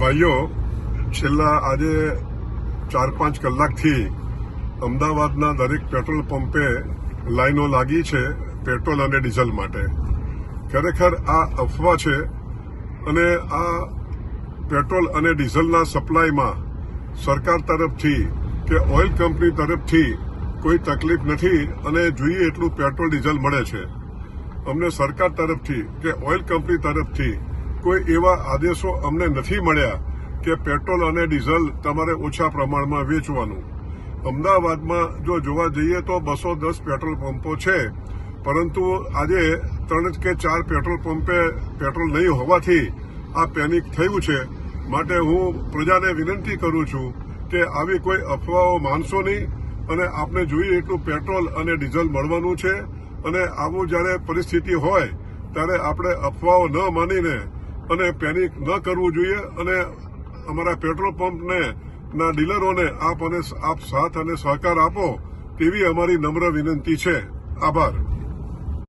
ભાઈઓ, છેલ્લા આજે 4-5 કલાકથી અમદાવાદના દરેક પેટ્રોલ પંપે લાઈનો લાગી છે પેટ્રોલ અને ડીઝલ માટે. ખરેખર આ અફવા છે અને આ પેટ્રોલ અને ડીઝલના સપ્લાયમાં સરકાર તરફથી કે ઓઇલ કંપની તરફથી કોઈ તકલીફ નથી અને જોઈએ એટલું પેટ્રોલ ડીઝલ મળે છે. અમને સરકાર તરફથી કે ઓઇલ કંપની તરફથી કોઈ એવા આદેશો અમને નથી મળ્યા કે પેટ્રોલ અને ડીઝલ તમારે ઓછા પ્રમાણમાં વેચવાનું. અમદાવાદમાં જો જોવા જઈએ તો 210 પેટ્રોલ પંપો છે, પરંતુ આજે 3 કે 4 પેટ્રોલ પંપે પેટ્રોલ નહીં હોવાથી આ પેનિક થયું છે. માટે હું પ્રજાને વિનંતી કરું છું કે આવી કોઈ અફવાઓ માનશો નહીં અને આપને જોઈએ એટલું પેટ્રોલ અને ડીઝલ મળવાનું છે. અને આવું જ્યારે પરિસ્થિતિ હોય ત્યારે આપણે અફવાઓ ન માનીને અને પેનિક ન કરવું જોઈએ. અને અમારા પેટ્રોલ પંપને ના ડીલરોને આપ સાથ અને સહકાર આપો તેવી અમારી નમ્ર વિનંતી છે. આભાર.